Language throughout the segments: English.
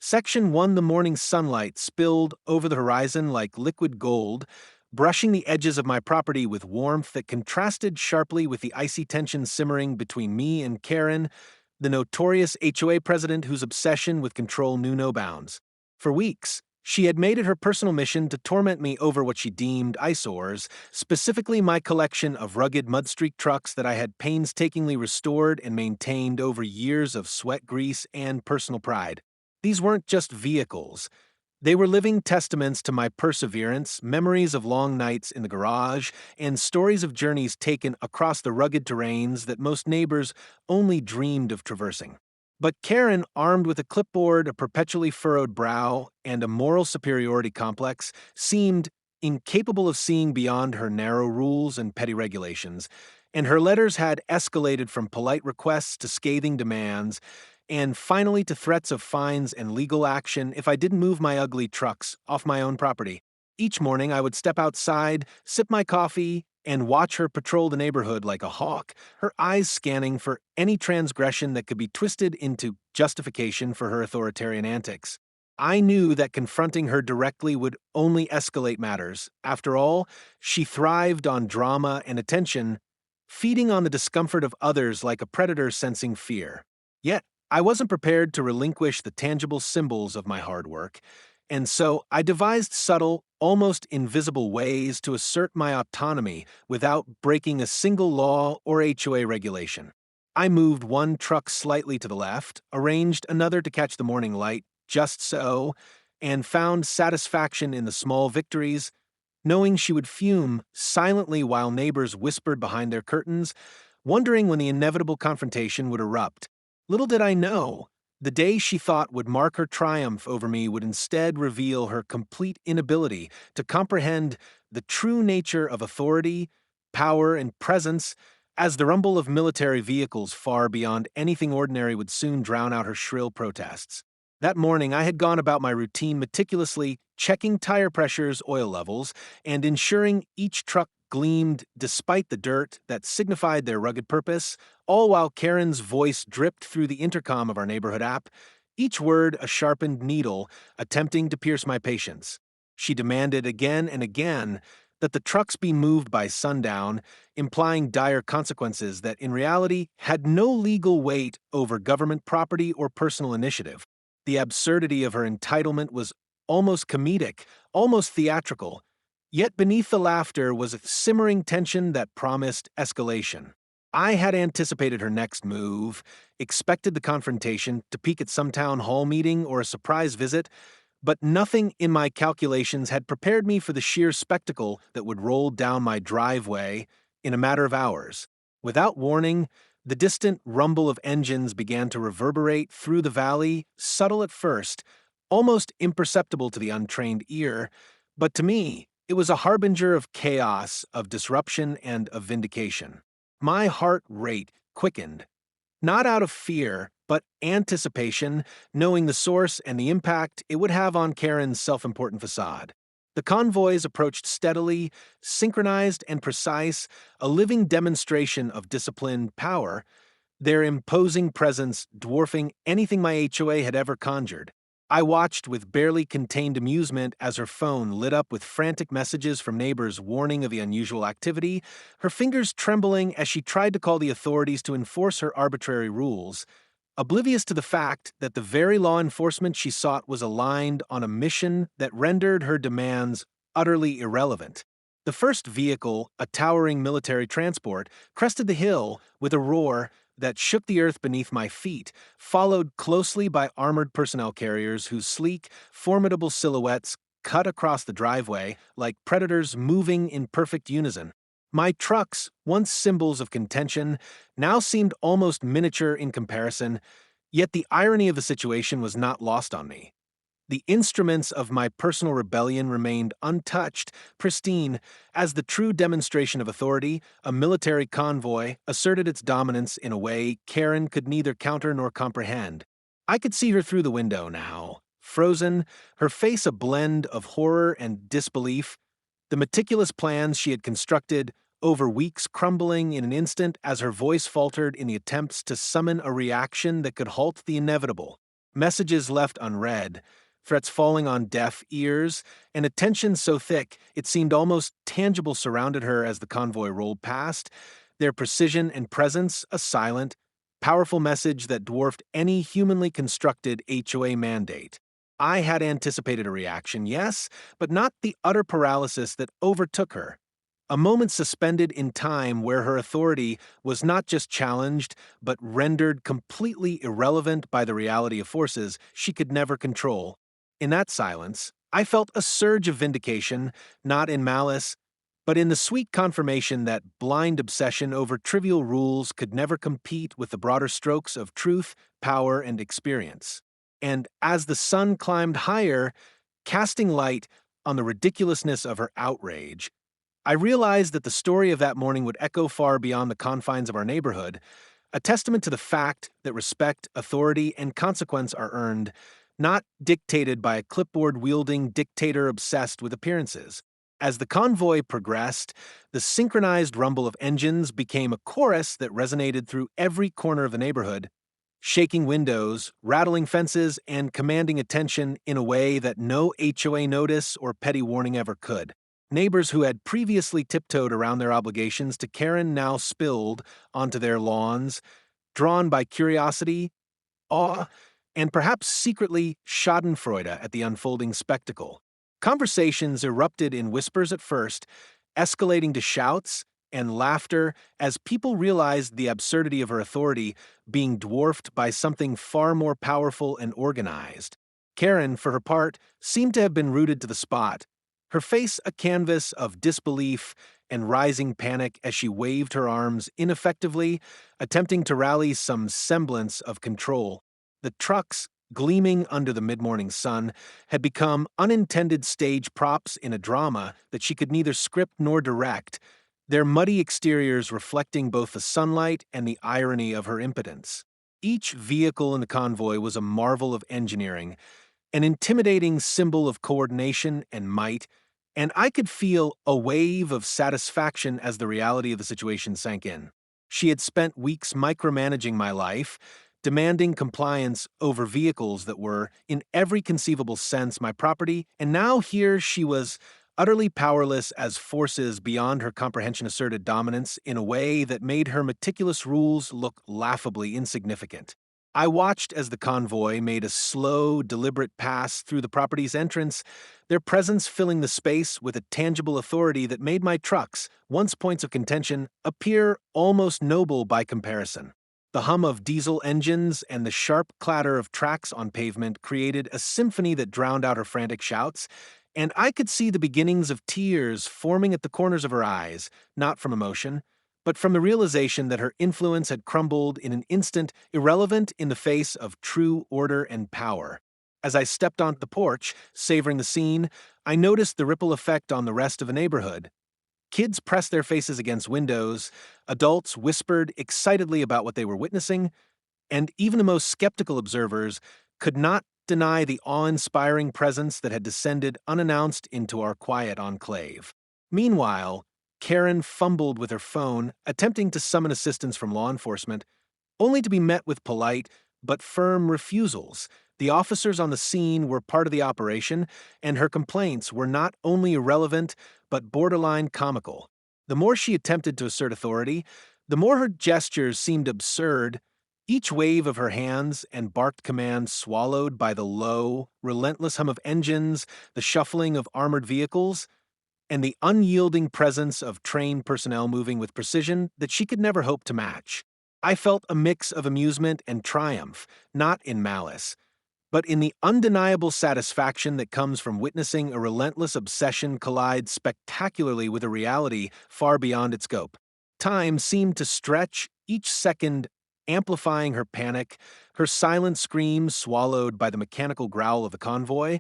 Section 1. The morning sunlight spilled over the horizon like liquid gold, brushing the edges of my property with warmth that contrasted sharply with the icy tension simmering between me and Karen, the notorious HOA president whose obsession with control knew no bounds. For weeks, she had made it her personal mission to torment me over what she deemed eyesores, specifically my collection of rugged mudstreak trucks that I had painstakingly restored and maintained over years of sweat grease and personal pride. These weren't just vehicles. They were living testaments to my perseverance, memories of long nights in the garage, and stories of journeys taken across the rugged terrains that most neighbors only dreamed of traversing. But Karen, armed with a clipboard, a perpetually furrowed brow, and a moral superiority complex, seemed incapable of seeing beyond her narrow rules and petty regulations, and her letters had escalated from polite requests to scathing demands, and finally to threats of fines and legal action if I didn't move my ugly trucks off my own property. Each morning I would step outside, sip my coffee, and watch her patrol the neighborhood like a hawk, her eyes scanning for any transgression that could be twisted into justification for her authoritarian antics. I knew that confronting her directly would only escalate matters. After all, she thrived on drama and attention, feeding on the discomfort of others like a predator sensing fear. Yet, I wasn't prepared to relinquish the tangible symbols of my hard work, and so I devised subtle, almost invisible ways to assert my autonomy without breaking a single law or HOA regulation. I moved one truck slightly to the left, arranged another to catch the morning light, just so, and found satisfaction in the small victories, knowing she would fume silently while neighbors whispered behind their curtains, wondering when the inevitable confrontation would erupt. Little did I know, the day she thought would mark her triumph over me would instead reveal her complete inability to comprehend the true nature of authority, power, and presence, as the rumble of military vehicles far beyond anything ordinary would soon drown out her shrill protests. That morning, I had gone about my routine meticulously, checking tire pressures, oil levels, and ensuring each truck gleamed despite the dirt that signified their rugged purpose, all while Karen's voice dripped through the intercom of our neighborhood app, each word a sharpened needle attempting to pierce my patience. She demanded again and again that the trucks be moved by sundown, implying dire consequences that in reality had no legal weight over government property or personal initiative. The absurdity of her entitlement was almost comedic, almost theatrical, yet beneath the laughter was a simmering tension that promised escalation. I had anticipated her next move, expected the confrontation to peak at some town hall meeting or a surprise visit, but nothing in my calculations had prepared me for the sheer spectacle that would roll down my driveway in a matter of hours. Without warning, the distant rumble of engines began to reverberate through the valley, subtle at first, almost imperceptible to the untrained ear, but to me, it was a harbinger of chaos, of disruption, and of vindication. My heart rate quickened, not out of fear, but anticipation, knowing the source and the impact it would have on Karen's self-important facade. The convoys approached steadily, synchronized and precise, a living demonstration of disciplined power, their imposing presence dwarfing anything my HOA had ever conjured. I watched with barely contained amusement as her phone lit up with frantic messages from neighbors warning of the unusual activity, her fingers trembling as she tried to call the authorities to enforce her arbitrary rules, oblivious to the fact that the very law enforcement she sought was aligned on a mission that rendered her demands utterly irrelevant. The first vehicle, a towering military transport, crested the hill with a roar that shook the earth beneath my feet, followed closely by armored personnel carriers whose sleek, formidable silhouettes cut across the driveway like predators moving in perfect unison. My trucks, once symbols of contention, now seemed almost miniature in comparison, yet the irony of the situation was not lost on me. The instruments of my personal rebellion remained untouched, pristine, as the true demonstration of authority, a military convoy, asserted its dominance in a way Karen could neither counter nor comprehend. I could see her through the window now, frozen, her face a blend of horror and disbelief, the meticulous plans she had constructed over weeks crumbling in an instant as her voice faltered in the attempts to summon a reaction that could halt the inevitable. messages left unread, threats falling on deaf ears, and a tension so thick it seemed almost tangible surrounded her as the convoy rolled past, their precision and presence a silent, powerful message that dwarfed any humanly constructed HOA mandate. I had anticipated a reaction, yes, but not the utter paralysis that overtook her. A moment suspended in time where her authority was not just challenged, but rendered completely irrelevant by the reality of forces she could never control. In that silence, I felt a surge of vindication, not in malice, but in the sweet confirmation that blind obsession over trivial rules could never compete with the broader strokes of truth, power, and experience. And as the sun climbed higher, casting light on the ridiculousness of her outrage, I realized that the story of that morning would echo far beyond the confines of our neighborhood, a testament to the fact that respect, authority, and consequence are earned, not dictated by a clipboard-wielding dictator obsessed with appearances. As the convoy progressed, the synchronized rumble of engines became a chorus that resonated through every corner of the neighborhood, shaking windows, rattling fences, and commanding attention in a way that no HOA notice or petty warning ever could. Neighbors who had previously tiptoed around their obligations to Karen now spilled onto their lawns, drawn by curiosity, awe, and perhaps secretly schadenfreude at the unfolding spectacle. Conversations erupted in whispers at first, escalating to shouts and laughter as people realized the absurdity of her authority being dwarfed by something far more powerful and organized. Karen, for her part, seemed to have been rooted to the spot, her face a canvas of disbelief and rising panic as she waved her arms ineffectively, attempting to rally some semblance of control. The trucks, gleaming under the mid-morning sun, had become unintended stage props in a drama that she could neither script nor direct, their muddy exteriors reflecting both the sunlight and the irony of her impotence. Each vehicle in the convoy was a marvel of engineering, an intimidating symbol of coordination and might, and I could feel a wave of satisfaction as the reality of the situation sank in. She had spent weeks micromanaging my life, demanding compliance over vehicles that were, in every conceivable sense, my property, and now here she was, utterly powerless as forces beyond her comprehension asserted dominance in a way that made her meticulous rules look laughably insignificant. I watched as the convoy made a slow, deliberate pass through the property's entrance, their presence filling the space with a tangible authority that made my trucks, once points of contention, appear almost noble by comparison. The hum of diesel engines and the sharp clatter of tracks on pavement created a symphony that drowned out her frantic shouts, and I could see the beginnings of tears forming at the corners of her eyes, not from emotion, but from the realization that her influence had crumbled in an instant, irrelevant in the face of true order and power. As I stepped onto the porch, savoring the scene, I noticed the ripple effect on the rest of the neighborhood. Kids pressed their faces against windows, adults whispered excitedly about what they were witnessing, and even the most skeptical observers could not deny the awe-inspiring presence that had descended unannounced into our quiet enclave. Meanwhile, Karen fumbled with her phone, attempting to summon assistance from law enforcement, only to be met with polite but firm refusals. The officers on the scene were part of the operation, and her complaints were not only irrelevant but borderline comical. The more she attempted to assert authority, the more her gestures seemed absurd, each wave of her hands and barked command swallowed by the low, relentless hum of engines, the shuffling of armored vehicles, and the unyielding presence of trained personnel moving with precision that she could never hope to match. I felt a mix of amusement and triumph, not in malice, but in the undeniable satisfaction that comes from witnessing a relentless obsession collide spectacularly with a reality far beyond its scope. Time seemed to stretch, each second amplifying her panic, her silent screams swallowed by the mechanical growl of the convoy,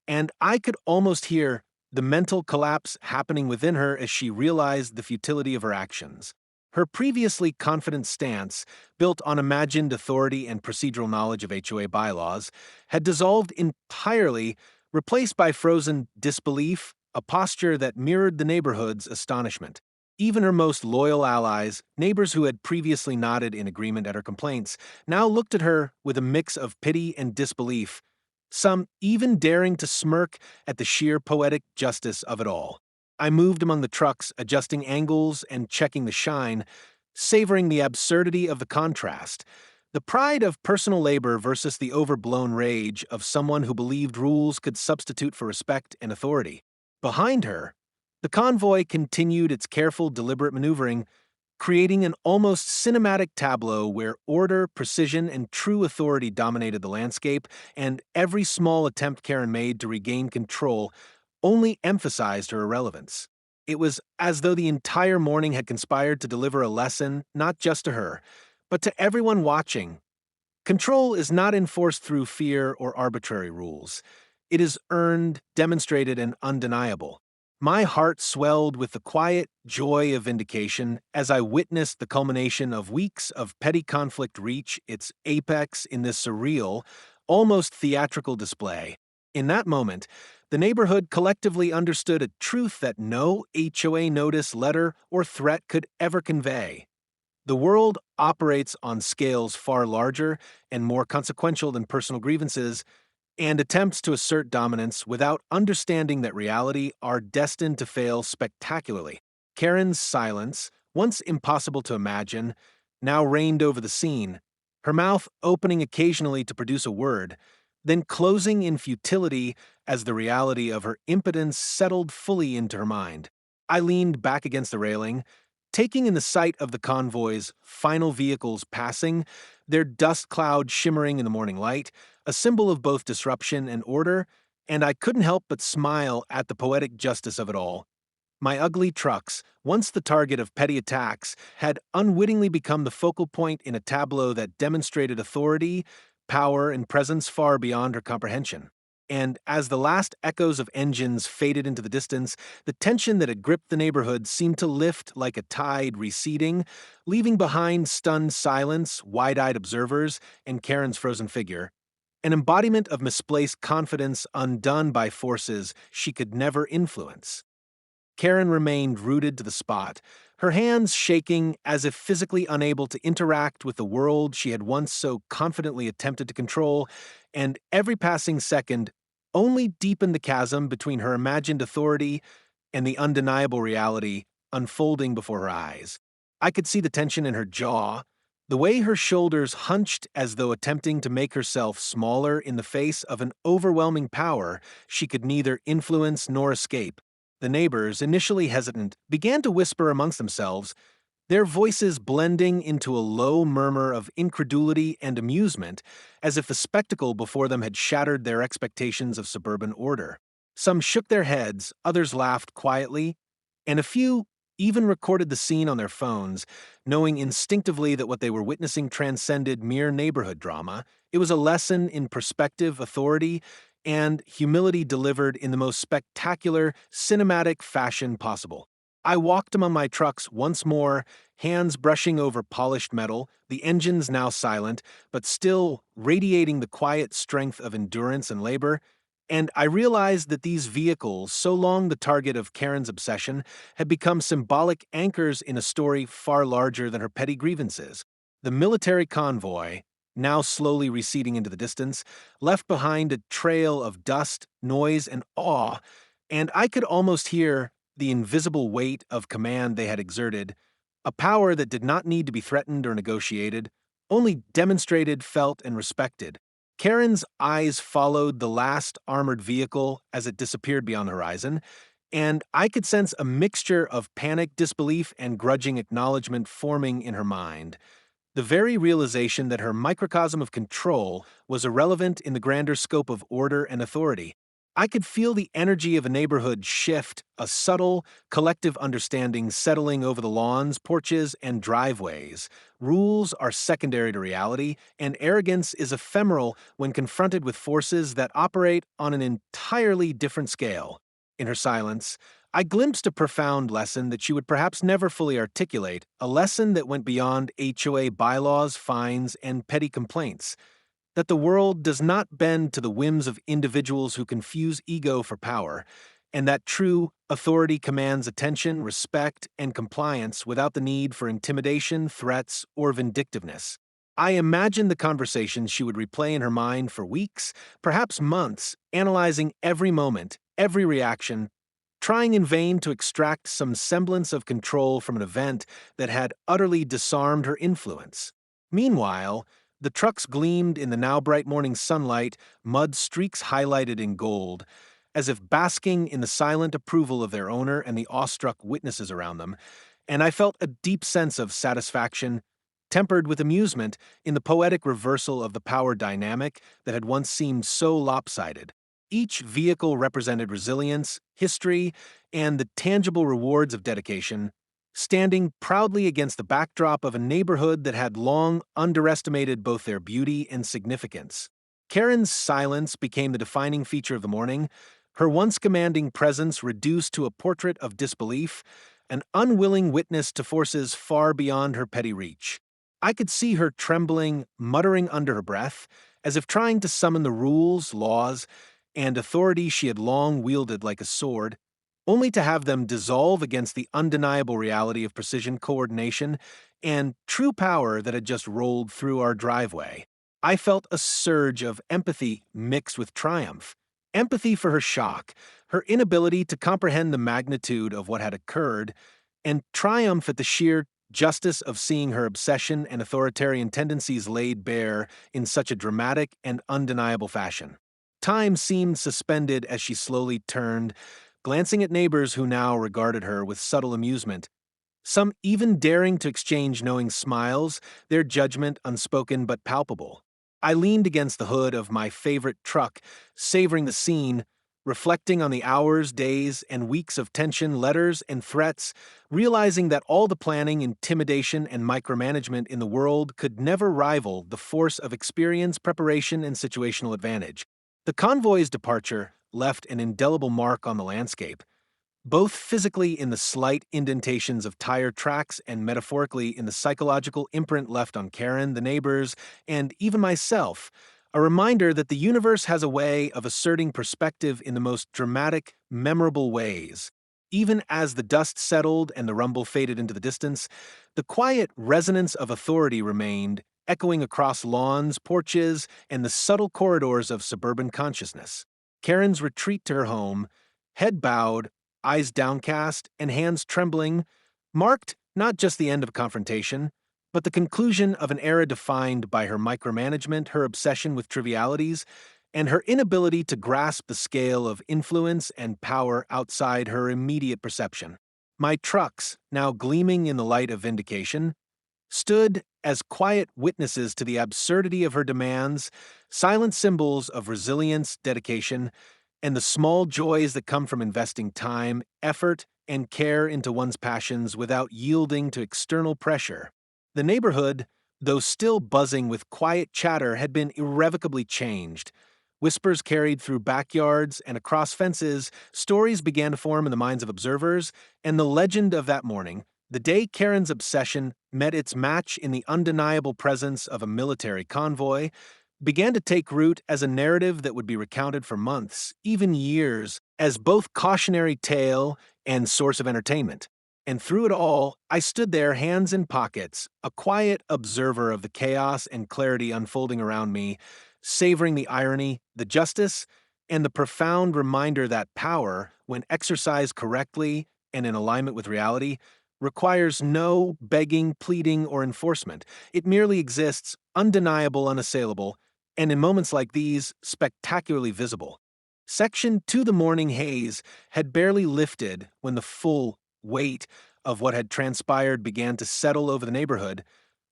and I could almost hear the mental collapse happening within her as she realized the futility of her actions. Her previously confident stance, built on imagined authority and procedural knowledge of HOA bylaws, had dissolved entirely, replaced by frozen disbelief, a posture that mirrored the neighborhood's astonishment. Even her most loyal allies, neighbors who had previously nodded in agreement at her complaints, now looked at her with a mix of pity and disbelief, some even daring to smirk at the sheer poetic justice of it all. I moved among the trucks, adjusting angles and checking the shine, savoring the absurdity of the contrast. The pride of personal labor versus the overblown rage of someone who believed rules could substitute for respect and authority. Behind her, the convoy continued its careful, deliberate maneuvering, creating an almost cinematic tableau where order, precision, and true authority dominated the landscape, and every small attempt Karen made to regain control only emphasized her irrelevance. It was as though the entire morning had conspired to deliver a lesson not just to her, but to everyone watching. Control is not enforced through fear or arbitrary rules. It is earned, demonstrated, and undeniable. My heart swelled with the quiet joy of vindication as I witnessed the culmination of weeks of petty conflict reach its apex in this surreal, almost theatrical display. In that moment, the neighborhood collectively understood a truth that no HOA notice, letter, or threat could ever convey. The world operates on scales far larger and more consequential than personal grievances, and attempts to assert dominance without understanding that reality are destined to fail spectacularly. Karen's silence, once impossible to imagine, now reigned over the scene, her mouth opening occasionally to produce a word, then closing in futility as the reality of her impotence settled fully into her mind. I leaned back against the railing, taking in the sight of the convoy's final vehicles passing, their dust cloud shimmering in the morning light, a symbol of both disruption and order, and I couldn't help but smile at the poetic justice of it all. My ugly trucks, once the target of petty attacks, had unwittingly become the focal point in a tableau that demonstrated authority, power, and presence far beyond her comprehension. And as the last echoes of engines faded into the distance, the tension that had gripped the neighborhood seemed to lift like a tide receding, leaving behind stunned silence, wide-eyed observers, and Karen's frozen figure, an embodiment of misplaced confidence undone by forces she could never influence. Karen remained rooted to the spot, her hands shaking as if physically unable to interact with the world she had once so confidently attempted to control, and every passing second only deepened the chasm between her imagined authority and the undeniable reality unfolding before her eyes. I could see the tension in her jaw, the way her shoulders hunched as though attempting to make herself smaller in the face of an overwhelming power she could neither influence nor escape. The neighbors, initially hesitant, began to whisper amongst themselves, their voices blending into a low murmur of incredulity and amusement, as if the spectacle before them had shattered their expectations of suburban order. Some shook their heads, others laughed quietly, and a few even recorded the scene on their phones, knowing instinctively that what they were witnessing transcended mere neighborhood drama. It was a lesson in perspective, authority, and humility delivered in the most spectacular, cinematic fashion possible. I walked among my trucks once more, hands brushing over polished metal, the engines now silent, but still radiating the quiet strength of endurance and labor, and I realized that these vehicles, so long the target of Karen's obsession, had become symbolic anchors in a story far larger than her petty grievances. The military convoy, now slowly receding into the distance, left behind a trail of dust, noise, and awe, and I could almost hear the invisible weight of command they had exerted, a power that did not need to be threatened or negotiated, only demonstrated, felt, and respected. Karen's eyes followed the last armored vehicle as it disappeared beyond the horizon, and I could sense a mixture of panic, disbelief, and grudging acknowledgement forming in her mind. The very realization that her microcosm of control was irrelevant in the grander scope of order and authority. I could feel the energy of a neighborhood shift, a subtle, collective understanding settling over the lawns, porches, and driveways. Rules are secondary to reality, and arrogance is ephemeral when confronted with forces that operate on an entirely different scale. In her silence, I glimpsed a profound lesson that she would perhaps never fully articulate, a lesson that went beyond HOA bylaws, fines, and petty complaints. That the world does not bend to the whims of individuals who confuse ego for power, and that true authority commands attention, respect, and compliance without the need for intimidation, threats, or vindictiveness. I imagined the conversations she would replay in her mind for weeks, perhaps months, analyzing every moment, every reaction, trying in vain to extract some semblance of control from an event that had utterly disarmed her influence. Meanwhile, the trucks gleamed in the now bright morning sunlight, mud streaks highlighted in gold, as if basking in the silent approval of their owner and the awestruck witnesses around them, and I felt a deep sense of satisfaction, tempered with amusement, in the poetic reversal of the power dynamic that had once seemed so lopsided. Each vehicle represented resilience, history, and the tangible rewards of dedication, standing proudly against the backdrop of a neighborhood that had long underestimated both their beauty and significance. Karen's silence became the defining feature of the morning, her once commanding presence reduced to a portrait of disbelief, an unwilling witness to forces far beyond her petty reach. I could see her trembling, muttering under her breath, as if trying to summon the rules, laws, and authority she had long wielded like a sword, only to have them dissolve against the undeniable reality of precision coordination and true power that had just rolled through our driveway. I felt a surge of empathy mixed with triumph. Empathy for her shock, her inability to comprehend the magnitude of what had occurred, and triumph at the sheer justice of seeing her obsession and authoritarian tendencies laid bare in such a dramatic and undeniable fashion. Time seemed suspended as she slowly turned, glancing at neighbors who now regarded her with subtle amusement, some even daring to exchange knowing smiles, their judgment unspoken but palpable. I leaned against the hood of my favorite truck, savoring the scene, reflecting on the hours, days, and weeks of tension, letters, and threats, realizing that all the planning, intimidation, and micromanagement in the world could never rival the force of experience, preparation, and situational advantage. The convoy's departure left an indelible mark on the landscape, both physically in the slight indentations of tire tracks and metaphorically in the psychological imprint left on Karen, the neighbors, and even myself, a reminder that the universe has a way of asserting perspective in the most dramatic, memorable ways. Even as the dust settled and the rumble faded into the distance, the quiet resonance of authority remained, echoing across lawns, porches, and the subtle corridors of suburban consciousness. Karen's retreat to her home, head bowed, eyes downcast, and hands trembling, marked not just the end of a confrontation, but the conclusion of an era defined by her micromanagement, her obsession with trivialities, and her inability to grasp the scale of influence and power outside her immediate perception. My trucks, now gleaming in the light of vindication, stood as quiet witnesses to the absurdity of her demands, silent symbols of resilience, dedication, and the small joys that come from investing time, effort, and care into one's passions without yielding to external pressure. The neighborhood, though still buzzing with quiet chatter, had been irrevocably changed. Whispers carried through backyards and across fences, stories began to form in the minds of observers, and the legend of that morning, the day Karen's obsession met its match in the undeniable presence of a military convoy, began to take root as a narrative that would be recounted for months, even years, as both cautionary tale and source of entertainment. And through it all, I stood there, hands in pockets, a quiet observer of the chaos and clarity unfolding around me, savoring the irony, the justice, and the profound reminder that power, when exercised correctly and in alignment with reality, requires no begging, pleading, or enforcement. It merely exists, undeniable, unassailable, and in moments like these, spectacularly visible. Section 2, the morning haze, had barely lifted when the full weight of what had transpired began to settle over the neighborhood,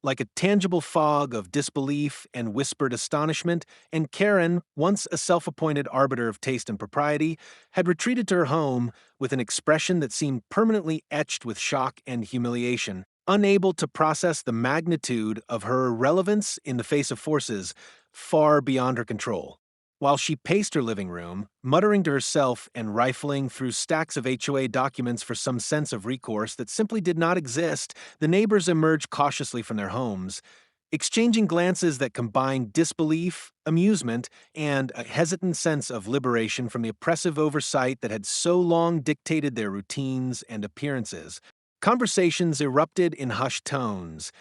like a tangible fog of disbelief and whispered astonishment, and Karen, once a self-appointed arbiter of taste and propriety, had retreated to her home with an expression that seemed permanently etched with shock and humiliation, unable to process the magnitude of her irrelevance in the face of forces far beyond her control. While she paced her living room, muttering to herself and rifling through stacks of HOA documents for some sense of recourse that simply did not exist, the neighbors emerged cautiously from their homes, exchanging glances that combined disbelief, amusement, and a hesitant sense of liberation from the oppressive oversight that had so long dictated their routines and appearances. Conversations erupted in hushed tones,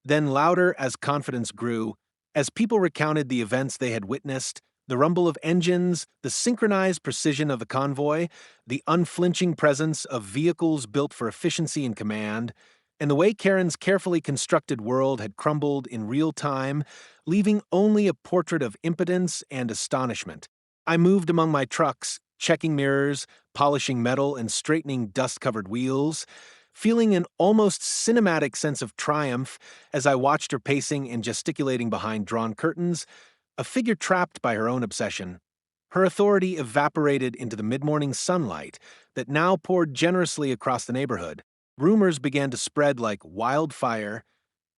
then louder as confidence grew, as people recounted the events they had witnessed, the rumble of engines, the synchronized precision of the convoy, the unflinching presence of vehicles built for efficiency and command, and the way Karen's carefully constructed world had crumbled in real time, leaving only a portrait of impotence and astonishment. I moved among my trucks, checking mirrors, polishing metal, and straightening dust-covered wheels, feeling an almost cinematic sense of triumph as I watched her pacing and gesticulating behind drawn curtains, a figure trapped by her own obsession. Her authority evaporated into the mid-morning sunlight that now poured generously across the neighborhood. Rumors began to spread like wildfire.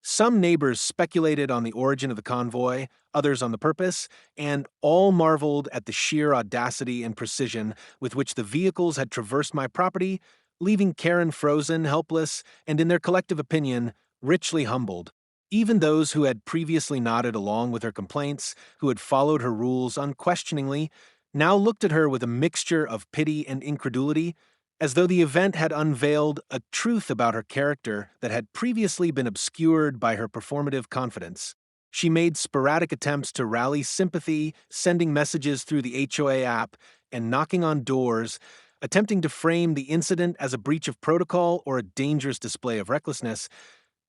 Some neighbors speculated on the origin of the convoy, others on the purpose, and all marveled at the sheer audacity and precision with which the vehicles had traversed my property, leaving Karen frozen, helpless, and in their collective opinion, richly humbled. Even those who had previously nodded along with her complaints, who had followed her rules unquestioningly, now looked at her with a mixture of pity and incredulity, as though the event had unveiled a truth about her character that had previously been obscured by her performative confidence. She made sporadic attempts to rally sympathy, sending messages through the HOA app and knocking on doors, attempting to frame the incident as a breach of protocol or a dangerous display of recklessness,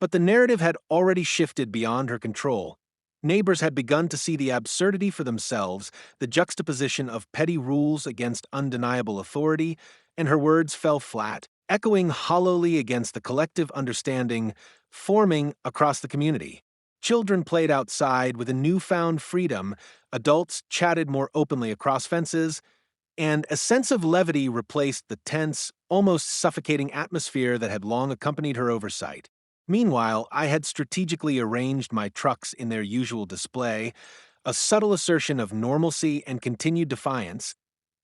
but the narrative had already shifted beyond her control. Neighbors had begun to see the absurdity for themselves, the juxtaposition of petty rules against undeniable authority, and her words fell flat, echoing hollowly against the collective understanding forming across the community. Children played outside with a newfound freedom, adults chatted more openly across fences, and a sense of levity replaced the tense, almost suffocating atmosphere that had long accompanied her oversight. Meanwhile, I had strategically arranged my trucks in their usual display, a subtle assertion of normalcy and continued defiance,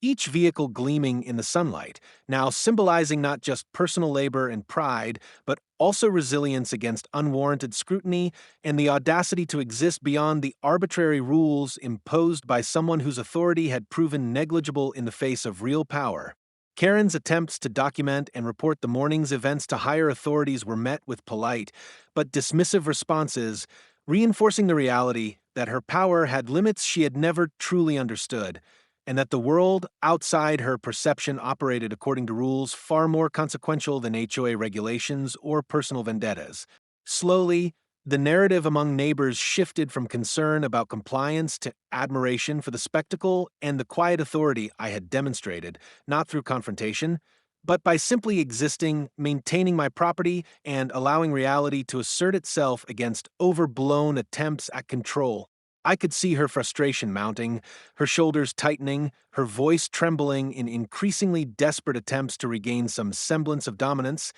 each vehicle gleaming in the sunlight, now symbolizing not just personal labor and pride, but also resilience against unwarranted scrutiny and the audacity to exist beyond the arbitrary rules imposed by someone whose authority had proven negligible in the face of real power. Karen's attempts to document and report the morning's events to higher authorities were met with polite but dismissive responses, reinforcing the reality that her power had limits she had never truly understood, and that the world outside her perception operated according to rules far more consequential than HOA regulations or personal vendettas. Slowly, the narrative among neighbors shifted from concern about compliance to admiration for the spectacle and the quiet authority I had demonstrated, not through confrontation, but by simply existing, maintaining my property, and allowing reality to assert itself against overblown attempts at control. I could see her frustration mounting, her shoulders tightening, her voice trembling in increasingly desperate attempts to regain some semblance of dominance,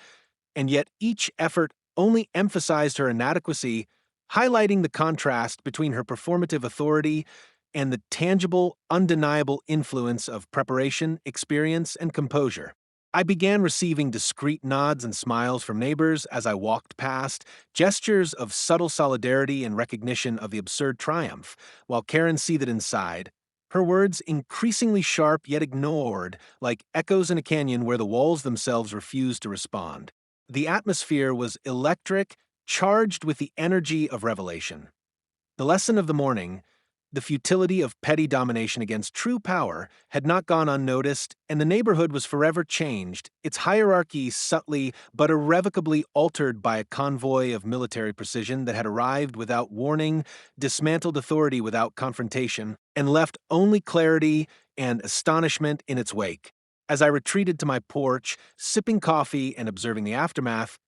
and yet each effort only emphasized her inadequacy, highlighting the contrast between her performative authority and the tangible, undeniable influence of preparation, experience, and composure. I began receiving discreet nods and smiles from neighbors as I walked past, gestures of subtle solidarity and recognition of the absurd triumph, while Karen seethed inside, her words increasingly sharp yet ignored, like echoes in a canyon where the walls themselves refused to respond. The atmosphere was electric, charged with the energy of revelation. The lesson of the morning, the futility of petty domination against true power, had not gone unnoticed, and the neighborhood was forever changed, its hierarchy subtly but irrevocably altered by a convoy of military precision that had arrived without warning, dismantled authority without confrontation, and left only clarity and astonishment in its wake. As I retreated to my porch, sipping coffee and observing the aftermath,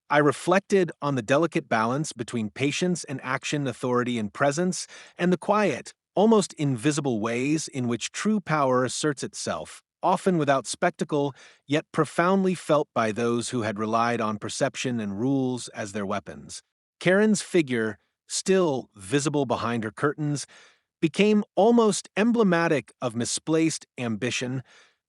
I reflected on the delicate balance between patience and action, authority and presence, and the quiet, almost invisible ways in which true power asserts itself, often without spectacle, yet profoundly felt by those who had relied on perception and rules as their weapons. Karen's figure, still visible behind her curtains, became almost emblematic of misplaced ambition,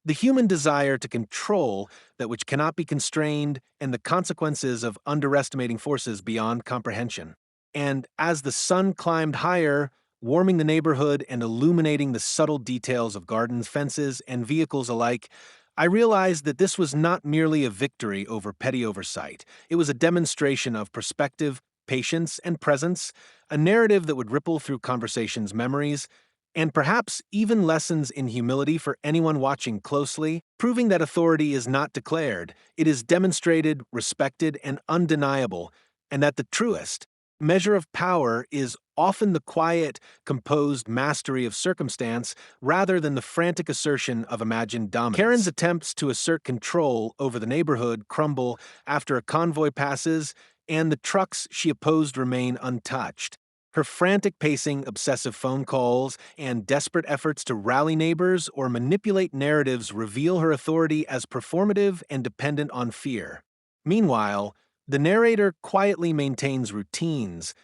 the human desire to control that which cannot be constrained, and the consequences of underestimating forces beyond comprehension. and as the sun climbed higher, warming the neighborhood and illuminating the subtle details of gardens, fences, and vehicles alike, I realized that this was not merely a victory over petty oversight. It was a demonstration of perspective, patience, and presence, a narrative that would ripple through conversations, memories, and perhaps even lessons in humility for anyone watching closely, proving that authority is not declared, it is demonstrated, respected, and undeniable, and that the truest measure of power is often the quiet, composed mastery of circumstance rather than the frantic assertion of imagined dominance. Karen's attempts to assert control over the neighborhood crumble after a convoy passes, and the trucks she opposed remain untouched. Her frantic pacing, obsessive phone calls, and desperate efforts to rally neighbors or manipulate narratives reveal her authority as performative and dependent on fear. Meanwhile, the narrator quietly maintains routines,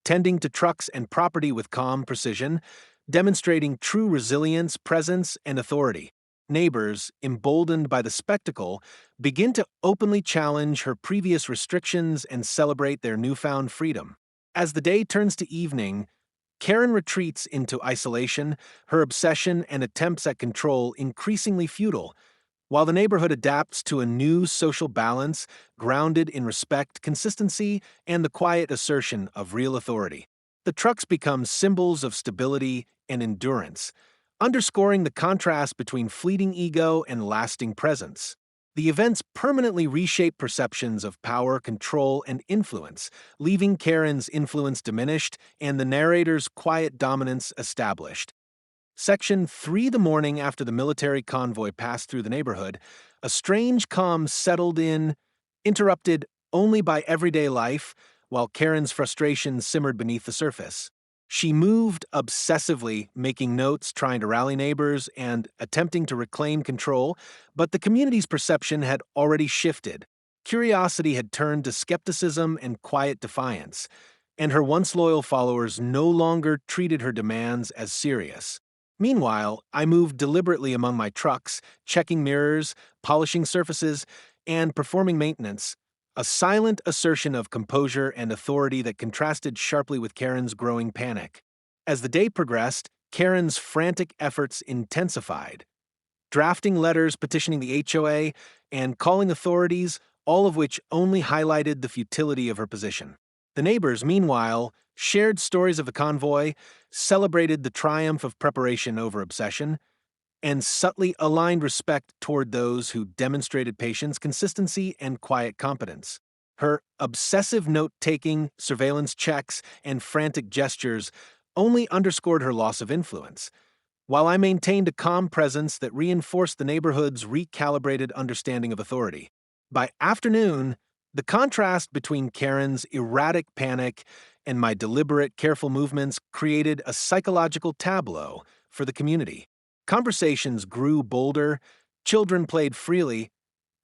tending to trucks and property with calm precision, demonstrating true resilience, presence, and authority. Neighbors, emboldened by the spectacle, begin to openly challenge her previous restrictions and celebrate their newfound freedom. As the day turns to evening, Karen retreats into isolation, her obsession and attempts at control increasingly futile, while the neighborhood adapts to a new social balance grounded in respect, consistency, and the quiet assertion of real authority. The trucks become symbols of stability and endurance, underscoring the contrast between fleeting ego and lasting presence. The events permanently reshape perceptions of power, control, and influence, leaving Karen's influence diminished and the narrator's quiet dominance established. Section 3. The morning after the military convoy passed through the neighborhood, a strange calm settled in, interrupted only by everyday life, while Karen's frustration simmered beneath the surface. She moved obsessively, making notes, trying to rally neighbors, and attempting to reclaim control, but the community's perception had already shifted. Curiosity had turned to skepticism and quiet defiance, and her once loyal followers no longer treated her demands as serious. Meanwhile, I moved deliberately among my trucks, checking mirrors, polishing surfaces, and performing maintenance, a silent assertion of composure and authority that contrasted sharply with Karen's growing panic. As the day progressed, Karen's frantic efforts intensified, drafting letters petitioning the HOA and calling authorities, all of which only highlighted the futility of her position. The neighbors, meanwhile, shared stories of the convoy, celebrated the triumph of preparation over obsession, and subtly aligned respect toward those who demonstrated patience, consistency, and quiet competence. Her obsessive note-taking, surveillance checks, and frantic gestures only underscored her loss of influence, while I maintained a calm presence that reinforced the neighborhood's recalibrated understanding of authority. By afternoon, the contrast between Karen's erratic panic and my deliberate, careful movements created a psychological tableau for the community. Conversations grew bolder, children played freely,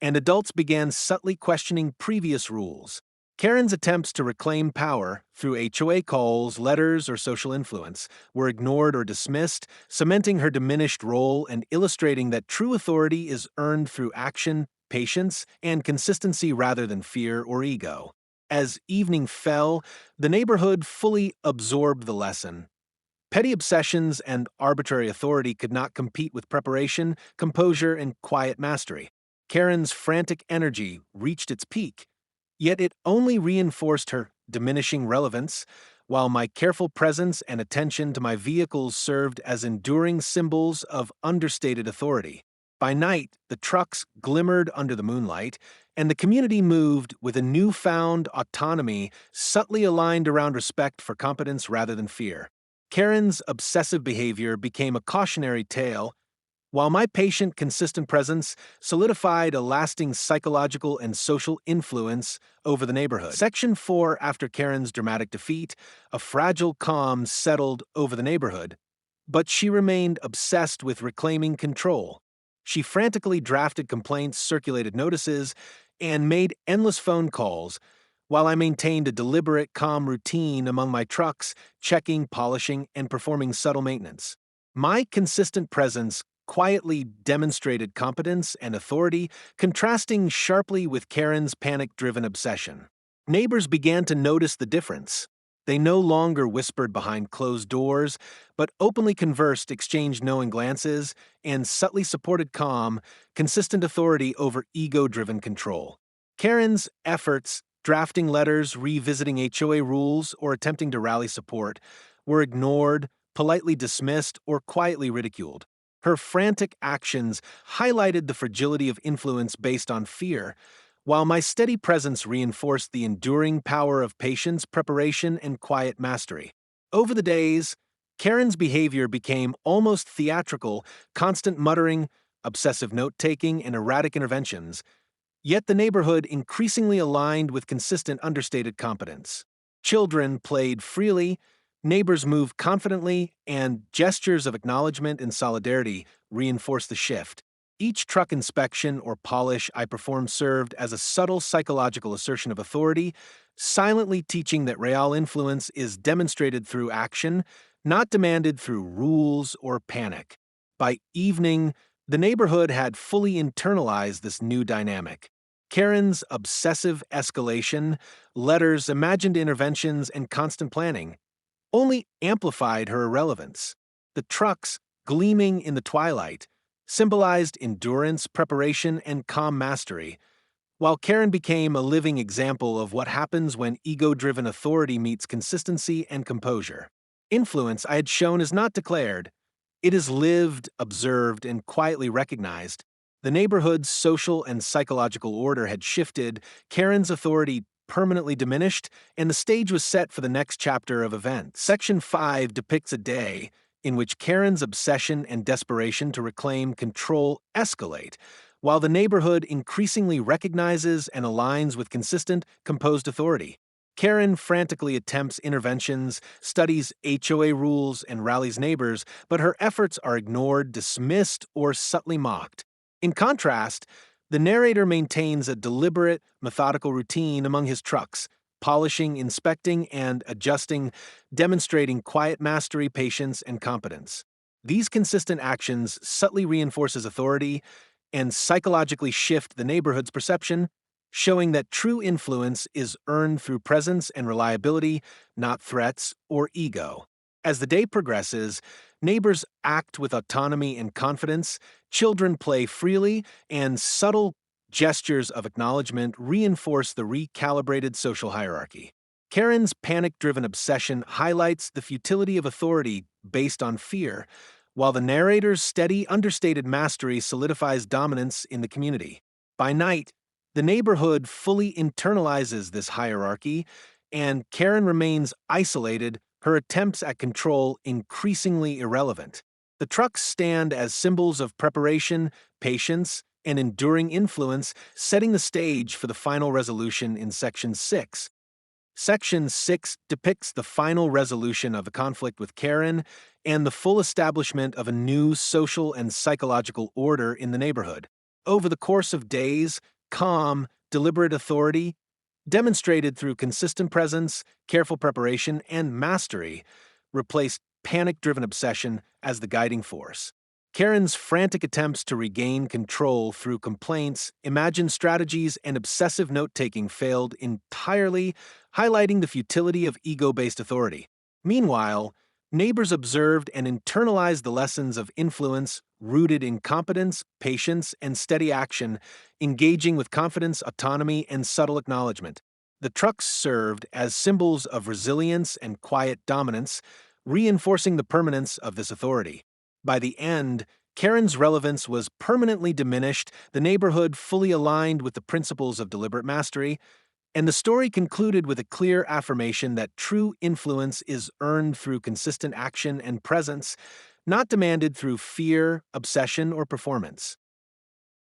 and adults began subtly questioning previous rules. Karen's attempts to reclaim power through HOA calls, letters, or social influence were ignored or dismissed, cementing her diminished role and illustrating that true authority is earned through action, patience, and consistency rather than fear or ego. As evening fell, the neighborhood fully absorbed the lesson. Petty obsessions and arbitrary authority could not compete with preparation, composure, and quiet mastery. Karen's frantic energy reached its peak, yet it only reinforced her diminishing relevance, while my careful presence and attention to my vehicles served as enduring symbols of understated authority. By night, the trucks glimmered under the moonlight, and the community moved with a newfound autonomy subtly aligned around respect for competence rather than fear. Karen's obsessive behavior became a cautionary tale, while my patient, consistent presence solidified a lasting psychological and social influence over the neighborhood. Section 4. After Karen's dramatic defeat, a fragile calm settled over the neighborhood, but she remained obsessed with reclaiming control. She frantically drafted complaints, circulated notices, and made endless phone calls, while I maintained a deliberate, calm routine among my trucks, checking, polishing, and performing subtle maintenance. My consistent presence quietly demonstrated competence and authority, contrasting sharply with Karen's panic-driven obsession. Neighbors began to notice the difference. They no longer whispered behind closed doors, but openly conversed, exchanged knowing glances, and subtly supported calm, consistent authority over ego-driven control. Karen's efforts, drafting letters, revisiting HOA rules, or attempting to rally support, were ignored, politely dismissed, or quietly ridiculed. Her frantic actions highlighted the fragility of influence based on fear, while my steady presence reinforced the enduring power of patience, preparation, and quiet mastery. Over the days, Karen's behavior became almost theatrical, constant muttering, obsessive note-taking, and erratic interventions, yet the neighborhood increasingly aligned with consistent understated competence. Children played freely, neighbors moved confidently, and gestures of acknowledgement and solidarity reinforced the shift. Each truck inspection or polish I performed served as a subtle psychological assertion of authority, silently teaching that real influence is demonstrated through action, not demanded through rules or panic. By evening, the neighborhood had fully internalized this new dynamic. Karen's obsessive escalation, letters, imagined interventions, and constant planning only amplified her irrelevance. The trucks, gleaming in the twilight, symbolized endurance, preparation, and calm mastery, while Karen became a living example of what happens when ego-driven authority meets consistency and composure. Influence I had shown is not declared. It is lived, observed, and quietly recognized. The neighborhood's social and psychological order had shifted, Karen's authority permanently diminished, and the stage was set for the next chapter of events. Section 5 depicts a day in which Karen's obsession and desperation to reclaim control escalate, while the neighborhood increasingly recognizes and aligns with consistent, composed authority. Karen frantically attempts interventions, studies HOA rules, and rallies neighbors, but her efforts are ignored, dismissed, or subtly mocked. In contrast, the narrator maintains a deliberate, methodical routine among his trucks, polishing, inspecting, and adjusting, demonstrating quiet mastery, patience, and competence. These consistent actions subtly reinforces authority and psychologically shift the neighborhood's perception, showing that true influence is earned through presence and reliability, not threats or ego. As the day progresses, neighbors act with autonomy and confidence, children play freely, and subtle gestures of acknowledgement reinforce the recalibrated social hierarchy. Karen's panic-driven obsession highlights the futility of authority based on fear, while the narrator's steady, understated mastery solidifies dominance in the community. By night, the neighborhood fully internalizes this hierarchy, and Karen remains isolated, her attempts at control increasingly irrelevant. The trucks stand as symbols of preparation, patience, and enduring influence, setting the stage for the final resolution in Section 6. Section 6 depicts the final resolution of the conflict with Karen and the full establishment of a new social and psychological order in the neighborhood. Over the course of days, calm, deliberate authority, demonstrated through consistent presence, careful preparation, and mastery, replaced panic-driven obsession as the guiding force. Karen's frantic attempts to regain control through complaints, imagined strategies, and obsessive note-taking failed entirely, highlighting the futility of ego-based authority. Meanwhile, neighbors observed and internalized the lessons of influence rooted in competence, patience, and steady action, engaging with confidence, autonomy, and subtle acknowledgement. The trucks served as symbols of resilience and quiet dominance, reinforcing the permanence of this authority. By the end, Karen's relevance was permanently diminished, the neighborhood fully aligned with the principles of deliberate mastery, and the story concluded with a clear affirmation that true influence is earned through consistent action and presence, not demanded through fear, obsession, or performance.